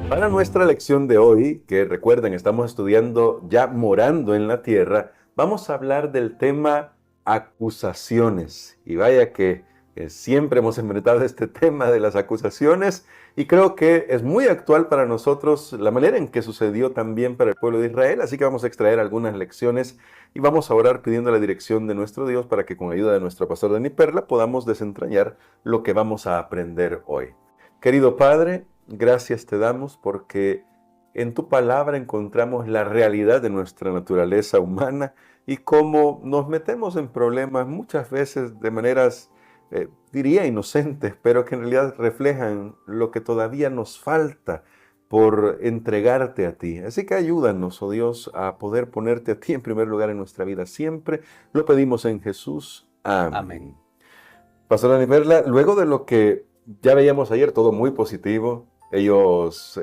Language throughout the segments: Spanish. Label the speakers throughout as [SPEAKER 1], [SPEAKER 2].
[SPEAKER 1] Para nuestra lección de hoy, que recuerden, estamos estudiando ya morando en la tierra, vamos a hablar del tema acusaciones. Y vaya que siempre hemos enfrentado este tema de las acusaciones y creo que es muy actual para nosotros la manera en que sucedió también para el pueblo de Israel. Así que vamos a extraer algunas lecciones y vamos a orar pidiendo la dirección de nuestro Dios para que con ayuda de nuestro pastor Dani Perla podamos desentrañar lo que vamos a aprender hoy. Querido Padre, gracias te damos porque en tu palabra encontramos la realidad de nuestra naturaleza humana y cómo nos metemos en problemas muchas veces de maneras, diría inocentes, pero que en realidad reflejan lo que todavía nos falta por entregarte a ti. Así que ayúdanos, oh Dios, a poder ponerte a ti en primer lugar en nuestra vida siempre. Lo pedimos en Jesús. Amén.
[SPEAKER 2] Amén.
[SPEAKER 1] Pastor Dani Perla, luego de lo que ya veíamos ayer, todo muy positivo. Ellos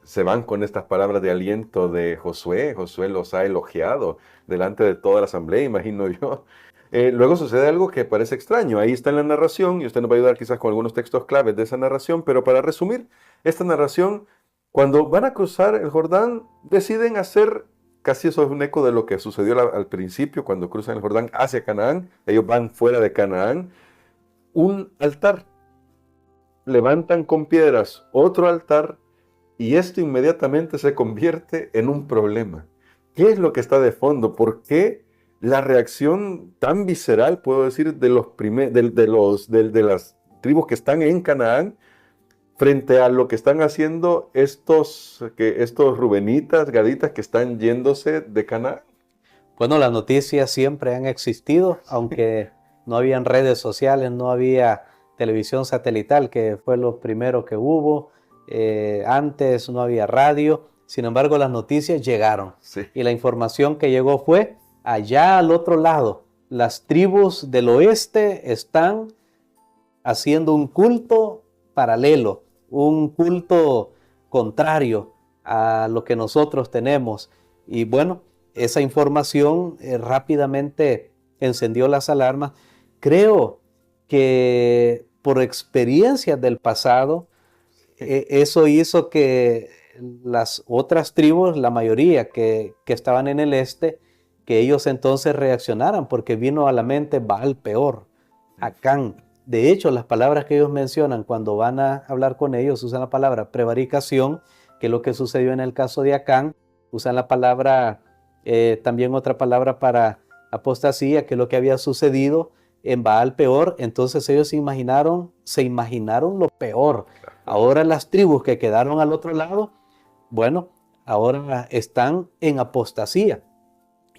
[SPEAKER 1] se van con estas palabras de aliento de Josué. Josué los ha elogiado delante de toda la asamblea, imagino yo. Luego sucede algo que parece extraño. Ahí está en la narración, y usted nos va a ayudar quizás con algunos textos claves de esa narración, pero para resumir esta narración, cuando van a cruzar el Jordán, deciden hacer, casi eso es un eco de lo que sucedió al principio, cuando cruzan el Jordán hacia Canaán. Ellos van fuera de Canaán, un altar. Levantan con piedras otro altar y esto inmediatamente se convierte en un problema. ¿Qué es lo que está de fondo? ¿Por qué la reacción tan visceral, puedo decir, de las tribus que están en Canaán frente a lo que están haciendo estos rubenitas, gaditas que están yéndose de Canaán?
[SPEAKER 2] Bueno, las noticias siempre han existido, aunque no habían redes sociales, no había televisión satelital, que fue lo primero que hubo. Antes no había radio. Sin embargo, las noticias llegaron.
[SPEAKER 1] Sí.
[SPEAKER 2] Y la información que llegó fue allá al otro lado. Las tribus del oeste están haciendo un culto paralelo, un culto contrario a lo que nosotros tenemos. Y bueno, esa información rápidamente encendió las alarmas. Creo que por experiencias del pasado, eso hizo que las otras tribus, la mayoría que estaban en el este, que ellos entonces reaccionaran, porque vino a la mente Baal Peor, Acán. De hecho, las palabras que ellos mencionan cuando van a hablar con ellos, usan la palabra prevaricación, que es lo que sucedió en el caso de Acán. Usan la palabra, también otra palabra para apostasía, que es lo que había sucedido en Baal Peor. Entonces ellos se imaginaron lo peor. Ahora las tribus que quedaron al otro lado, bueno, ahora están en apostasía.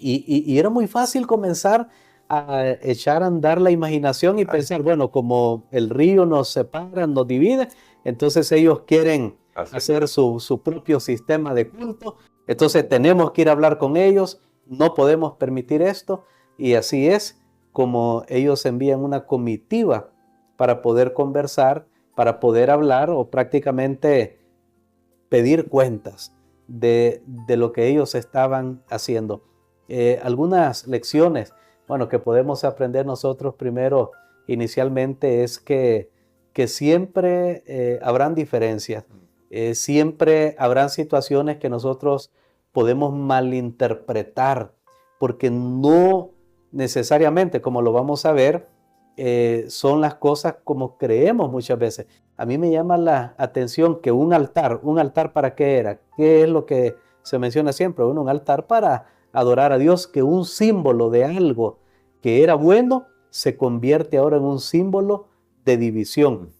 [SPEAKER 2] Y era muy fácil comenzar a echar a andar la imaginación y pensar, bueno, como el río nos separa, nos divide, entonces ellos quieren hacer su propio sistema de culto, entonces tenemos que ir a hablar con ellos, no podemos permitir esto, y así es como ellos envían una comitiva para poder conversar, para poder hablar o prácticamente pedir cuentas de lo que ellos estaban haciendo. Algunas lecciones, bueno, que podemos aprender nosotros primero inicialmente es que siempre habrán diferencias, siempre habrán situaciones que nosotros podemos malinterpretar, porque no necesariamente, como lo vamos a ver, son las cosas como creemos muchas veces. A mí me llama la atención que un altar ¿para qué era? ¿Qué es lo que se menciona siempre? Bueno, un altar para adorar a Dios, que un símbolo de algo que era bueno se convierte ahora en un símbolo de división.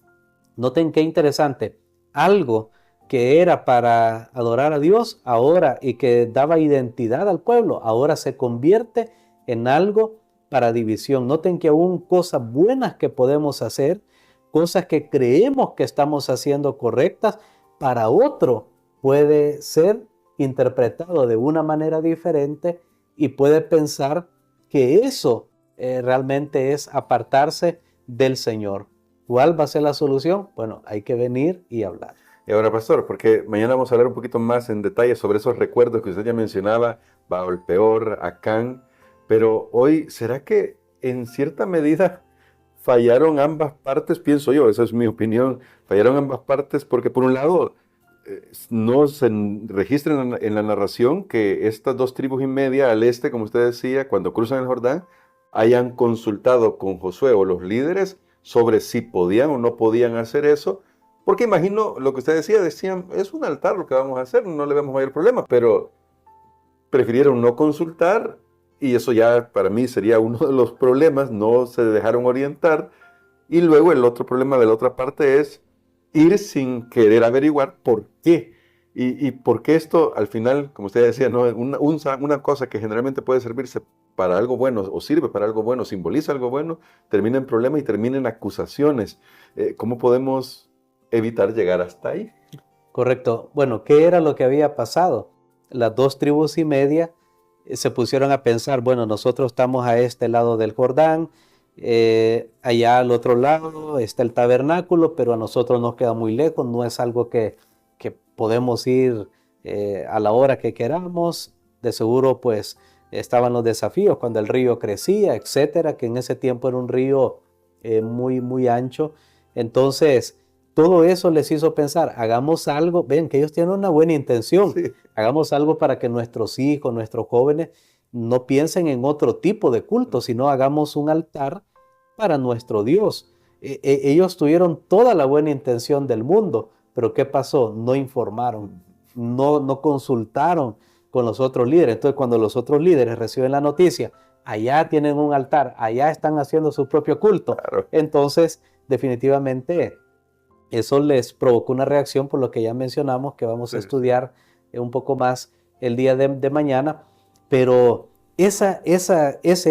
[SPEAKER 2] Noten qué interesante, algo que era para adorar a Dios ahora y que daba identidad al pueblo, ahora se convierte en algo para división. Noten que aún cosas buenas que podemos hacer, cosas que creemos que estamos haciendo correctas, para otro puede ser interpretado de una manera diferente y puede pensar que eso realmente es apartarse del Señor. ¿Cuál va a ser la solución? Bueno, hay que venir y hablar.
[SPEAKER 1] Y ahora, pastor, porque mañana vamos a hablar un poquito más en detalle sobre esos recuerdos que usted ya mencionaba, Baal Peor, Acán, pero hoy, ¿será que en cierta medida fallaron ambas partes, pienso yo, esa es mi opinión, fallaron ambas partes porque por un lado no se registra en la narración que estas dos tribus y media al este, como usted decía, cuando cruzan el Jordán, hayan consultado con Josué o los líderes sobre si podían o no podían hacer eso, porque imagino lo que usted decía, decían, es un altar lo que vamos a hacer, no le vemos mayor problema, pero prefirieron no consultar y eso ya para mí sería uno de los problemas, no se dejaron orientar. Y luego el otro problema de la otra parte es ir sin querer averiguar por qué. Y por qué esto al final, como usted decía, ¿no? Una cosa que generalmente puede servirse para algo bueno o sirve para algo bueno, simboliza algo bueno, termina en problemas y termina en acusaciones. ¿Cómo podemos evitar llegar hasta ahí?
[SPEAKER 2] Correcto. Bueno, ¿qué era lo que había pasado? Las dos tribus y media se pusieron a pensar, bueno, nosotros estamos a este lado del Jordán, allá al otro lado está el tabernáculo, pero a nosotros nos queda muy lejos, no es algo que podemos ir a la hora que queramos. De seguro, pues, estaban los desafíos cuando el río crecía, etcétera, que en ese tiempo era un río muy ancho. Entonces, todo eso les hizo pensar, hagamos algo, ven que ellos tienen una buena intención,
[SPEAKER 1] Sí.
[SPEAKER 2] hagamos algo para que nuestros hijos, nuestros jóvenes no piensen en otro tipo de culto, sino hagamos un altar para nuestro Dios. Ellos tuvieron toda la buena intención del mundo, pero ¿qué pasó? No informaron, no consultaron con los otros líderes. Entonces, cuando los otros líderes reciben la noticia, allá tienen un altar, allá están haciendo su propio culto,
[SPEAKER 1] Claro.
[SPEAKER 2] entonces definitivamente eso les provocó una reacción por lo que ya mencionamos, que vamos a
[SPEAKER 1] Sí, sí.
[SPEAKER 2] estudiar un poco más el día de mañana, pero ese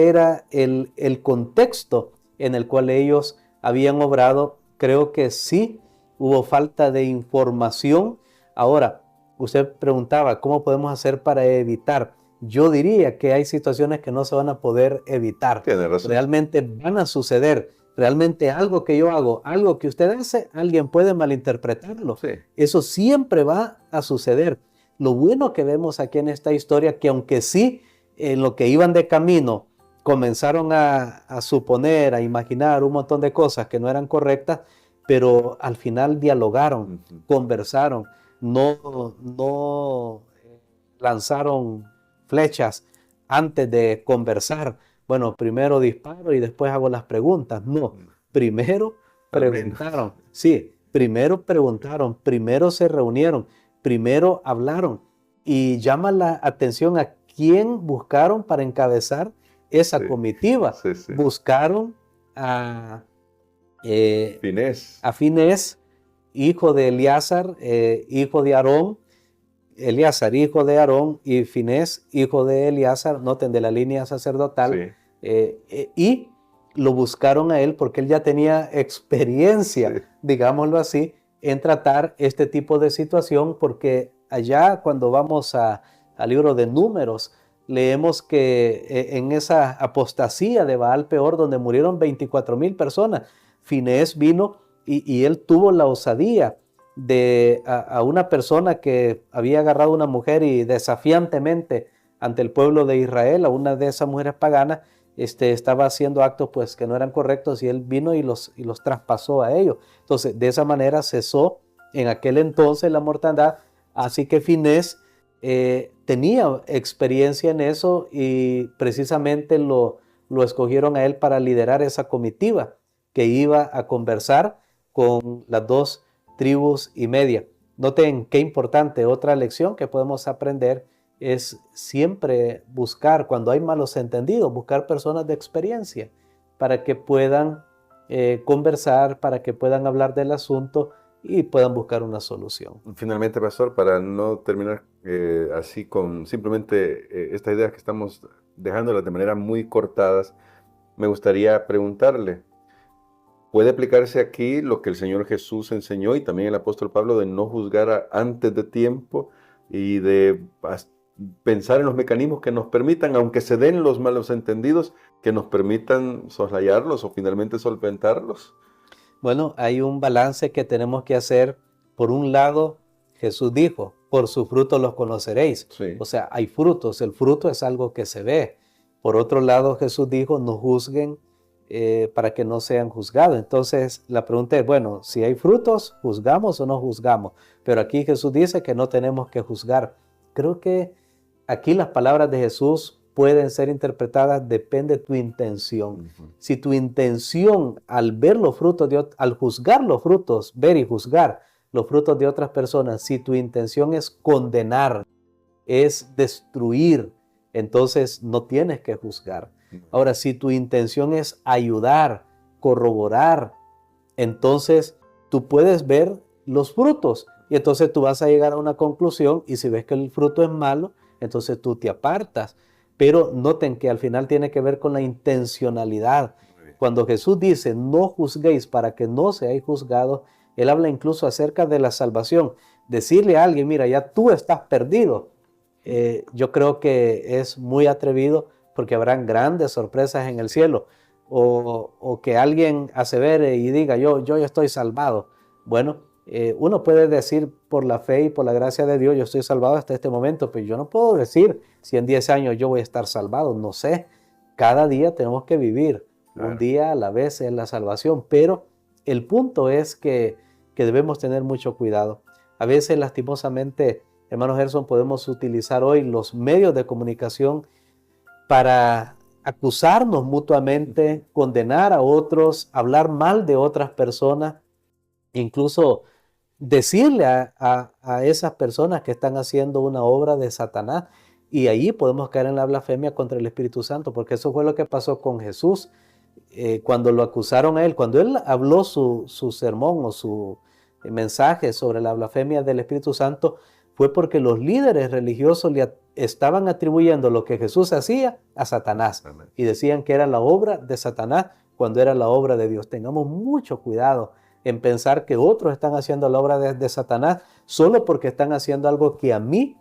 [SPEAKER 2] era el contexto en el cual ellos habían obrado. Creo que sí hubo falta de información. Ahora, usted preguntaba, ¿cómo podemos hacer para evitar? Yo diría que hay situaciones que no se van a poder evitar.
[SPEAKER 1] Tiene razón.
[SPEAKER 2] Realmente van a suceder. Realmente algo que yo hago, algo que usted hace, alguien puede malinterpretarlo.
[SPEAKER 1] Sí.
[SPEAKER 2] Eso siempre va a suceder. Lo bueno que vemos aquí en esta historia, que aunque sí, en lo que iban de camino, comenzaron a suponer, a imaginar un montón de cosas que no eran correctas, pero al final dialogaron, conversaron, no lanzaron flechas antes de conversar. Bueno, primero disparo y después hago las preguntas. No, primero preguntaron. Sí, primero preguntaron, primero se reunieron, primero hablaron. Y llama la atención a quién buscaron para encabezar esa comitiva.
[SPEAKER 1] Sí, sí.
[SPEAKER 2] Buscaron a
[SPEAKER 1] Finés.
[SPEAKER 2] Finés, hijo de Eleazar, hijo de Aarón. Eleazar, hijo de Aarón, y Finés, hijo de Eleazar, noten, de la línea sacerdotal,
[SPEAKER 1] Sí.
[SPEAKER 2] y lo buscaron a él porque él ya tenía experiencia,
[SPEAKER 1] Sí.
[SPEAKER 2] digámoslo así, en tratar este tipo de situación, porque allá cuando vamos al libro de Números, leemos que en esa apostasía de Baal Peor, donde murieron 24,000 personas, Finés vino y él tuvo la osadía de a una persona que había agarrado a una mujer y desafiantemente ante el pueblo de Israel, a una de esas mujeres paganas, estaba haciendo actos pues que no eran correctos, y él vino y los traspasó a ellos. Entonces, de esa manera cesó en aquel entonces la mortandad. Así que Finés tenía experiencia en eso, y precisamente lo escogieron a él para liderar esa comitiva que iba a conversar con las dos tribus y media. Noten qué importante, otra lección que podemos aprender es siempre buscar, cuando hay malos entendidos, buscar personas de experiencia para que puedan conversar, para que puedan hablar del asunto y puedan buscar una solución.
[SPEAKER 1] Finalmente, pastor, para no terminar así con simplemente estas ideas que estamos dejándolas de manera muy cortadas, me gustaría preguntarle, ¿puede aplicarse aquí lo que el Señor Jesús enseñó y también el apóstol Pablo de no juzgar antes de tiempo y de pensar en los mecanismos que nos permitan, aunque se den los malos entendidos, que nos permitan soslayarlos o finalmente solventarlos?
[SPEAKER 2] Bueno, hay un balance que tenemos que hacer. Por un lado, Jesús dijo, por sus frutos los conoceréis.
[SPEAKER 1] Sí.
[SPEAKER 2] O sea, hay frutos, el fruto es algo que se ve. Por otro lado, Jesús dijo, no juzguen para que no sean juzgados. Entonces la pregunta es, bueno, si hay frutos, ¿juzgamos o no juzgamos? Pero aquí Jesús dice que no tenemos que juzgar. Creo que aquí las palabras de Jesús pueden ser interpretadas, depende de tu intención. Si tu intención al ver los frutos, al juzgar los frutos, ver y juzgar los frutos de otras personas, si tu intención es condenar, es destruir, entonces no tienes que juzgar. Ahora, si tu intención es ayudar, corroborar, entonces tú puedes ver los frutos y entonces tú vas a llegar a una conclusión, y si ves que el fruto es malo, entonces tú te apartas. Pero noten que al final tiene que ver con la intencionalidad. Cuando Jesús dice, no juzguéis para que no seáis juzgados, Él habla incluso acerca de la salvación. Decirle a alguien, mira, ya tú estás perdido, yo creo que es muy atrevido, porque habrán grandes sorpresas en el cielo. O que alguien asevere y diga, yo ya estoy salvado. Bueno, uno puede decir por la fe y por la gracia de Dios, yo estoy salvado hasta este momento, pero yo no puedo decir si en 10 años yo voy a estar salvado, no sé. Cada día tenemos que vivir, un día a la vez es la salvación, pero el punto es que debemos tener mucho cuidado. A veces, lastimosamente, hermano Gerson, podemos utilizar hoy los medios de comunicación para acusarnos mutuamente, condenar a otros, hablar mal de otras personas, incluso decirle a esas personas que están haciendo una obra de Satanás. Y ahí podemos caer en la blasfemia contra el Espíritu Santo, porque eso fue lo que pasó con Jesús. Cuando lo acusaron a él, cuando él habló su sermón o su mensaje sobre la blasfemia del Espíritu Santo, fue porque los líderes religiosos le estaban atribuyendo lo que Jesús hacía a Satanás. Amén. Y decían que era la obra de Satanás cuando era la obra de Dios. Tengamos mucho cuidado en pensar que otros están haciendo la obra de Satanás solo porque están haciendo algo que a mí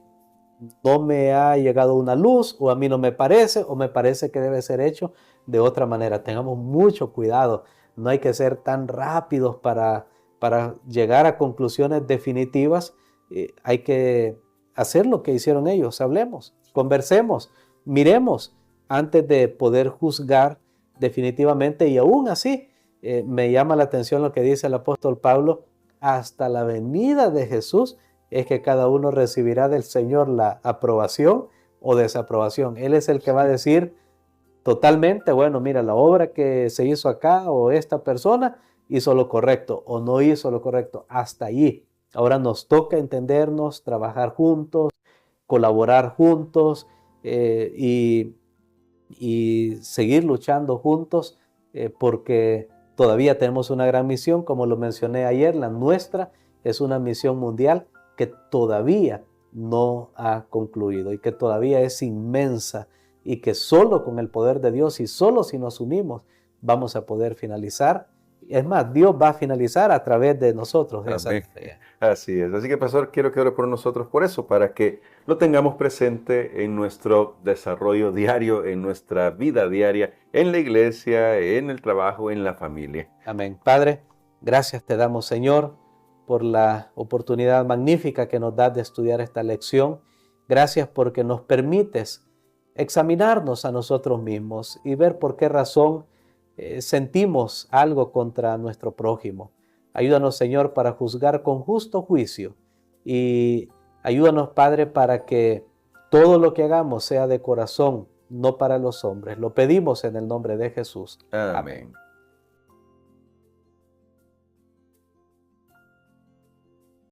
[SPEAKER 2] no me ha llegado una luz, o a mí no me parece, o me parece que debe ser hecho de otra manera. Tengamos mucho cuidado. No hay que ser tan rápidos para llegar a conclusiones definitivas. Hay que hacer lo que hicieron ellos. Hablemos, conversemos, miremos antes de poder juzgar definitivamente. Y aún así, me llama la atención lo que dice el apóstol Pablo: hasta la venida de Jesús es que cada uno recibirá del Señor la aprobación o desaprobación. Él es el que va a decir totalmente, bueno, mira, la obra que se hizo acá, o esta persona hizo lo correcto o no hizo lo correcto. Hasta allí. Ahora nos toca entendernos, trabajar juntos, colaborar juntos, y seguir luchando juntos, porque todavía tenemos una gran misión, como lo mencioné ayer. La nuestra es una misión mundial que todavía no ha concluido y que todavía es inmensa, y que solo con el poder de Dios y solo si nos unimos vamos a poder finalizar. Es más, Dios va a finalizar a través de nosotros.
[SPEAKER 1] Así es. Así que, pastor, quiero que ore por nosotros por eso, para que lo tengamos presente en nuestro desarrollo diario, en nuestra vida diaria, en la iglesia, en el trabajo, en la familia.
[SPEAKER 2] Amén. Padre, gracias te damos, Señor, por la oportunidad magnífica que nos das de estudiar esta lección. Gracias porque nos permites examinarnos a nosotros mismos y ver por qué razón sentimos algo contra nuestro prójimo. Ayúdanos, Señor, para juzgar con justo juicio, y ayúdanos, Padre, para que todo lo que hagamos sea de corazón, no para los hombres. Lo pedimos en el nombre de Jesús.
[SPEAKER 1] Amén.